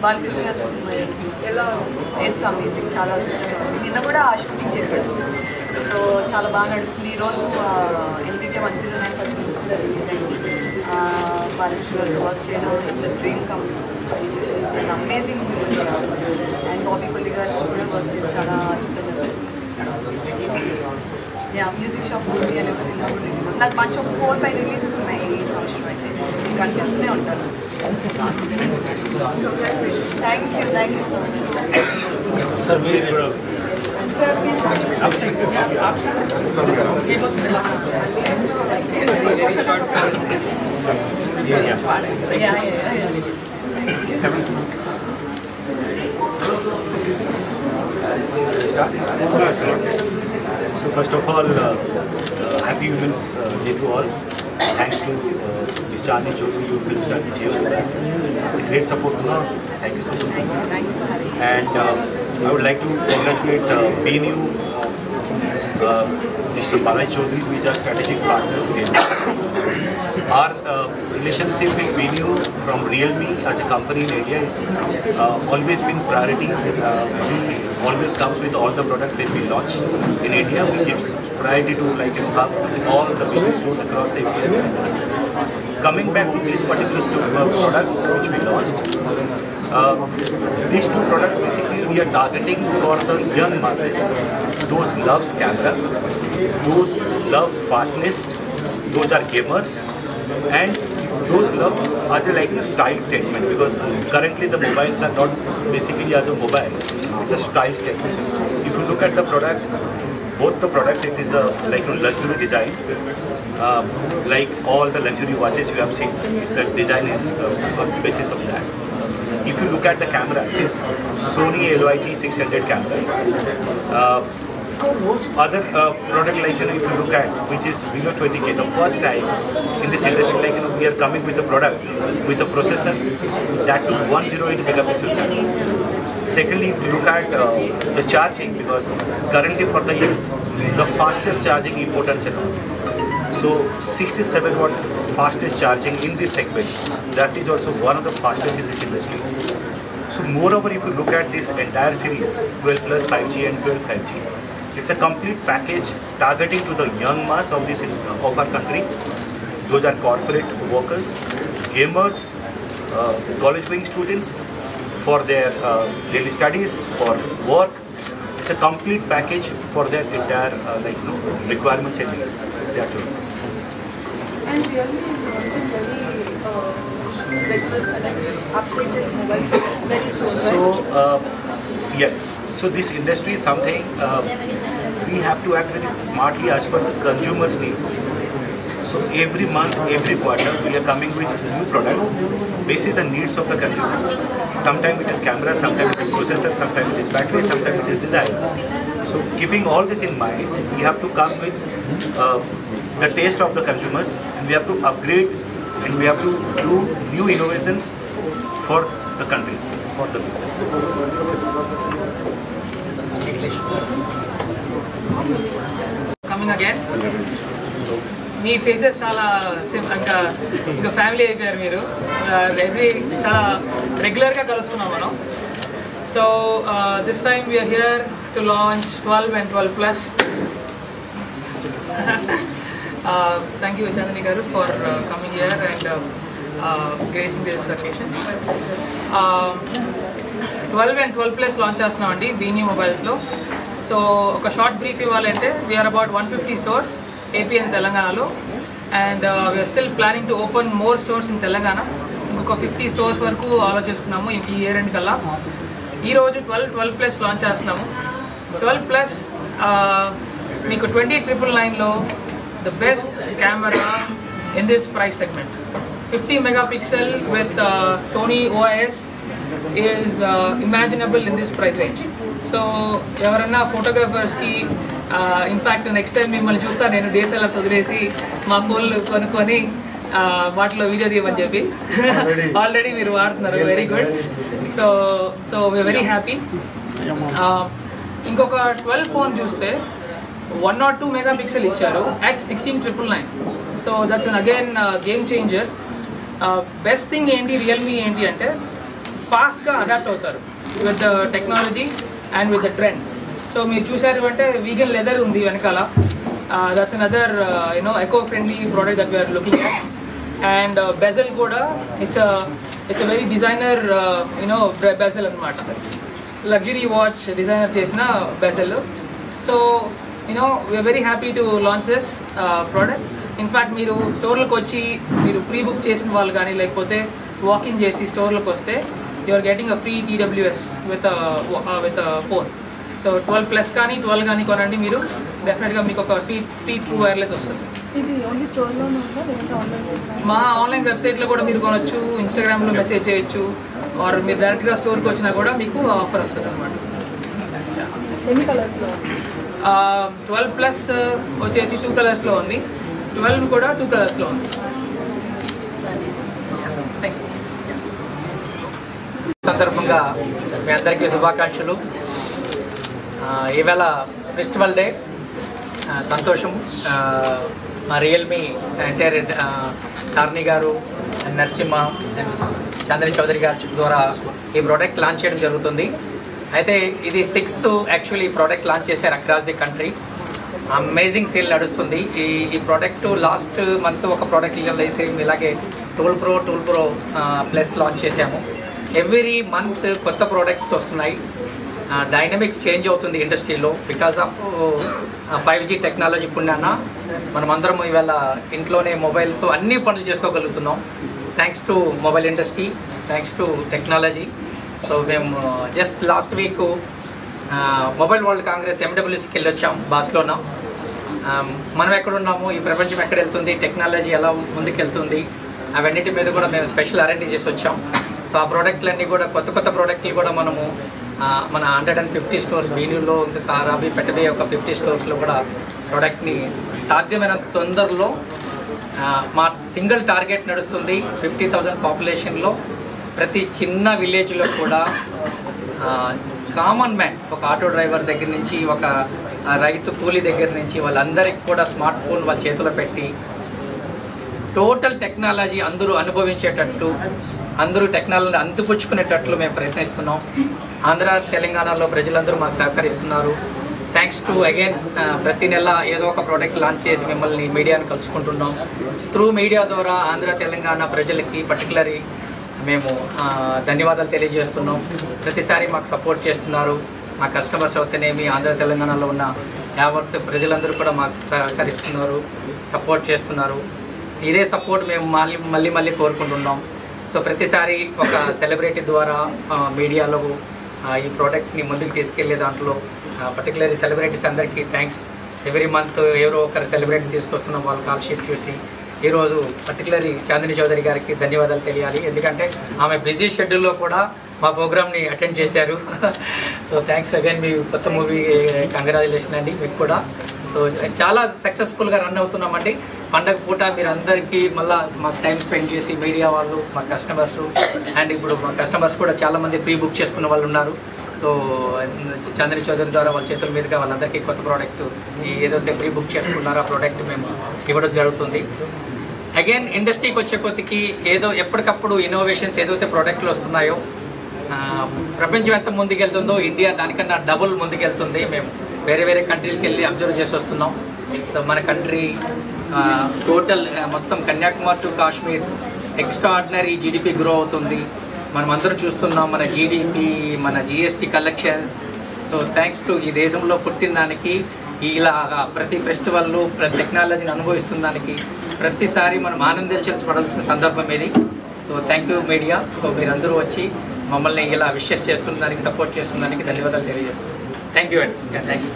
బాలకృష్ణ గారితో సినిమా చేస్తుంది. It's amazing, చాలా నిన్న కూడా ఆ షూటింగ్ చేశాను. సో చాలా బాగా నడుస్తుంది. ఈరోజు ఎన్టీకే 109 ఫస్ట్ న్యూస్ కూడా రిలీజ్ అయింది. బాలకృష్ణ గారితో వర్క్ చేయడం it's a dream come. It's an amazing movie. And Bobby Kolli గారితో కూడా వర్క్ చేసి చాలా అద్భుతంగా నడుస్తుంది. మ్యూజిక్ షాప్ మూవీ అనే ఒక సినిమా కూడా రిలీజ్ అవుతుంది. నాకు మంచి ఒక 4-5 రిలీజెస్ ఉన్నాయి ఈ సంవత్సరం. అయితే మీకు కనిపిస్తూనే ఉంటాను. Thank you so much. So first of all, happy Women's Day to all. Thanks to Ms. Chandni Choudhury, you film star, is here with us. It's a great support to us. Thank you so much. And I would like to congratulate BNU, Mr. Balaji Choudhury, who is our strategic partner. Our relationship with BNU from Realme as a company in India is always been priority. We always comes with all the products when we launch in India. We give priority to have all the business stores across India. Coming back to these particular products which we launched, these two products basically we are targeting for the young masses. Those loves camera, those love fastness, those are gamers, and those love as a style statement, because currently the mobiles are not basically as a mobile, it's a style statement. If you look at the product, both the products, it is a luxury design. Like all the luxury watches you have seen, the design is on the basis of that. If you look at the camera, it is Sony LYT 600 camera. Other product if you look at, which is below 20K, the first time in this industry, we are coming with a product with a processor that to 108 megapixel camera. Secondly, if you look at the charging, because currently for the youth, the fastest charging importance and all. So 67 watt fastest charging in this segment, that is also one of the fastest in this industry. So moreover, if you look at this entire series, 12 plus 5G and 12 5G, it's a complete package targeting to the young mass of our country. Those are corporate workers, gamers, college-going students, for their daily studies, for work. It's a complete package for their entire requirements and needs. That's all. And Realme is launching very updated mobiles very soon, right? So yes, so this industry is something we have to act very smartly as per the consumer's needs. So every month, every quarter, we are coming with new products based on the needs of the consumer. Sometimes it is camera, sometimes it is processor, sometimes it is battery, sometimes it is design. So keeping all this in mind, we have to come with the taste of the consumers, and we have to upgrade, and we have to do new innovations for the country, for the business. Coming again. మీ faces చాలా ఇంకా family అయిపోయారు మీరు. చాలా రెగ్యులర్గా కలుస్తున్నాం మనం. So this time we're here to launch 12 and 12 plus. Thank you Chandani గారు for coming here and gracing this occasion. 12 and 12 plus launch చేస్తున్నామండి BNU మొబైల్స్లో. సో ఒక షార్ట్ బ్రీఫ్ ఇవ్వాలంటే we're about 150 stores AP and Telangana, and we are still planning to open more stores in Telangana. ఇంకొక 50 stores వరకు ఆలోచిస్తున్నాము ఈ year end కల్లా. ఈరోజు 12 plus launch చేస్తున్నాము. 12 plus మీకు 20,999లో the best camera in this price segment. 50 megapixel with Sony OIS is imaginable in this price range. So ఎవరన్నా ఫోటోగ్రాఫర్స్కి in fact next time మిమ్మల్ని చూస్తా నేను DSLR వదిలేసి మా ఫోన్లు కొనుక్కొని వాటిలో వీడియో తీయమని చెప్పి ఆల్రెడీ మీరు వాడుతున్నారు. Very good. So we are very happy. ఇంకొక 12 ఫోన్ చూస్తే 102 megapixel ఇచ్చారు at 16,999. So that's an again game changer. Best thing ఏంటి రియల్మీ ఏంటి అంటే ఫాస్ట్గా అడాప్ట్ అవుతారు with the technology and with the trend. So మీరు చూసారు అంటే వీగన్ లెదర్ ఉంది వెనకాల. That's another eco friendly product that we are looking at. And bezel కూడా it's a very designer bezel అనమాట. లగ్జరీ వాచ్ డిజైనర్ చేసిన bezel. So we are very happy to launch this product. In fact మీరు స్టోర్లకు వచ్చి మీరు pre book చేసిన వాళ్ళు కానీ లేకపోతే వాకింగ్ చేసి స్టోర్లకు వస్తే you are getting a free TWS with phone. So 12+ కానీ 12 కానీ కొనండి మీరు, డెఫినెట్గా మీకు ఒక ఫ్రీ ట్రూ వైర్లెస్ వస్తుంది. మా ఆన్లైన్ వెబ్సైట్లో కూడా మీరు కొనొచ్చు, ఇన్స్టాగ్రామ్లో మెసేజ్ చేయొచ్చు, ఆర్ మీరు డైరెక్ట్గా స్టోర్కి వచ్చినా కూడా మీకు ఆఫర్ వస్తుంది అనమాట. 12+ వచ్చేసి 2 కలర్స్లో ఉంది, 12 కూడా 2 కలర్స్లో ఉంది. Thank you. సందర్భంగా మీ అందరికీ శుభాకాంక్షలు. ఈవేళ ఫెస్టివల్ డే, సంతోషం. మా రియల్మీ ఎంటైర్ టార్నీ గారు, నరసింహ అండ్ చంద్ర చౌదరి గారి ద్వారా ఈ ప్రోడక్ట్ లాంచ్ చేయడం జరుగుతుంది. అయితే ఇది 6th యాక్చువల్లీ ఈ ప్రోడక్ట్ లాంచ్ చేశారు across the country. Amazing sale నడుస్తుంది. ఈ ప్రోడక్ట్ లాస్ట్ మంత్ ఒక ప్రోడక్ట్ సేమ్ ఇలాగే టూల్ ప్రో ప్లస్ లాంచ్ చేసాము. ఎవ్రీ మంత్ కొత్త ప్రోడక్ట్స్ వస్తున్నాయి. డైనమిక్స్ చేంజ్ అవుతుంది ఇండస్ట్రీలో బికాస్ ఆఫ్ 5G టెక్నాలజీ పుణ్యాన మనమందరం ఇవాళ ఇంట్లోనే మొబైల్తో అన్ని పనులు చేసుకోగలుగుతున్నాం. Thanks to mobile industry, thanks to technology. So మేము just last week mobile world congress MWCకి వెళ్ళొచ్చాం బార్సిలోనా. మనం ఎక్కడున్నాము, ఈ ప్రపంచం ఎక్కడ వెళ్తుంది, టెక్నాలజీ ఎలా ముందుకెళ్తుంది, అవన్నిటి మీద కూడా మేము స్పెషల్ R&D చేసి వచ్చాం. సో ఆ ప్రోడక్ట్లన్నీ కూడా కొత్త ప్రోడక్ట్లు కూడా మనము మన 150 స్టోర్స్ బీనూరులో, ఇంకా కారాబీ పెట్టబోయే ఒక 50 స్టోర్స్లో కూడా ప్రోడక్ట్ని సాధ్యమైన తొందరలో మా సింగిల్ టార్గెట్ నడుస్తుంది. 50,000 పాపులేషన్లో ప్రతి చిన్న విలేజ్లో కూడా కామన్ మ్యాన్, ఒక ఆటో డ్రైవర్ దగ్గర నుంచి ఒక రైతు కూలీ దగ్గర నుంచి వాళ్ళందరికీ కూడా స్మార్ట్ ఫోన్ వాళ్ళ చేతిలో పెట్టి టోటల్ టెక్నాలజీ అందరూ అనుభవించేటట్టు, అందరూ టెక్నాలజీని అందిపుచ్చుకునేటట్లు మేము ప్రయత్నిస్తున్నాం. ఆంధ్ర తెలంగాణలో ప్రజలందరూ మాకు సహకరిస్తున్నారు. థ్యాంక్స్ టు అగైన్ ప్రతి నెల ఏదో ఒక ప్రోడక్ట్ లాంచ్ చేసి మిమ్మల్ని మీడియాను కలుసుకుంటున్నాం. త్రూ మీడియా ద్వారా ఆంధ్ర తెలంగాణ ప్రజలకి పర్టికులర్లీ మేము ధన్యవాదాలు తెలియజేస్తున్నాం. ప్రతిసారి మాకు సపోర్ట్ చేస్తున్నారు. మా కస్టమర్స్ అవుతేనేమి, ఆంధ్ర తెలంగాణలో ఉన్న యావత్ ప్రజలందరూ కూడా మాకు సహకరిస్తున్నారు, సపోర్ట్ చేస్తున్నారు. ఇదే సపోర్ట్ మేము మళ్ళీ కోరుకుంటున్నాం. సో ప్రతిసారి ఒక సెలబ్రిటీ ద్వారా మీడియాలో ఈ ప్రోడక్ట్ని ముందుకు తీసుకెళ్లే దాంట్లో పర్టికులర్లీ సెలబ్రిటీస్ అందరికీ థ్యాంక్స్. ఎవ్రీ మంత్ ఎవరో ఒకరు సెలబ్రిటీ తీసుకొస్తున్నాం వాళ్ళ కాల్ షీట్ చూసి. ఈరోజు పర్టికులర్లీ చాందిని చౌదరి గారికి ధన్యవాదాలు తెలియాలి, ఎందుకంటే ఆమె బిజీ షెడ్యూల్లో కూడా మా ప్రోగ్రామ్ని అటెండ్ చేశారు. So thanks again. మీ కొత్త మూవీ కంగ్రాచులేషన్ అండి మీకు కూడా. సో చాలా సక్సెస్ఫుల్గా రన్ అవుతున్నామండి. పండగ పూట మీరు అందరికీ మళ్ళీ మాకు టైం స్పెండ్ చేసి మీడియా వాళ్ళు, మా కస్టమర్స్, అండ్ ఇప్పుడు మా కస్టమర్స్ కూడా చాలామంది ప్రీ బుక్ చేసుకున్న వాళ్ళు ఉన్నారు. సో చంద్ర చౌదరి ద్వారా వాళ్ళ చేతుల మీదుగా వాళ్ళందరికీ కొత్త ప్రోడక్ట్ ఏదైతే ప్రీ బుక్ చేసుకున్నారో ఆ ప్రోడక్ట్ మేము ఇవ్వడం జరుగుతుంది. అగైన్ ఇండస్ట్రీకి వచ్చే కొద్దికి ఏదో ఎప్పటికప్పుడు ఇన్నోవేషన్స్ ఏదైతే ప్రోడక్ట్లు వస్తున్నాయో, ప్రపంచం ఎంత ముందుకెళ్తుందో ఇండియా దానికన్నా డబుల్ ముందుకెళ్తుంది. మేము వేరే కంట్రీలకు వెళ్ళి అబ్జర్వ్ చేసి వస్తున్నాం. సో మన కంట్రీ టోటల్ మొత్తం Kanyakumari to Kashmir extraordinary GDP grow అవుతుంది. మనం అందరం చూస్తున్నాం మన GDP, మన GST collections. So thanks to ఈ దేశంలో పుట్టిన దానికి, ఇలా ప్రతి ఫెస్టివల్లో ప్రతి టెక్నాలజీని అనుభవిస్తున్న దానికి ప్రతిసారి మనం ఆనందించబడాల్సిన సందర్భం ఇది. So thank you media. So మీరందరూ వచ్చి మమ్మల్ని ఇలా విషెస్ చేస్తున్న దానికి, సపోర్ట్ చేస్తున్న దానికి ధన్యవాదాలు తెలియజేస్తున్నాను. థ్యాంక్ యూ అండి. థ్యాంక్స్.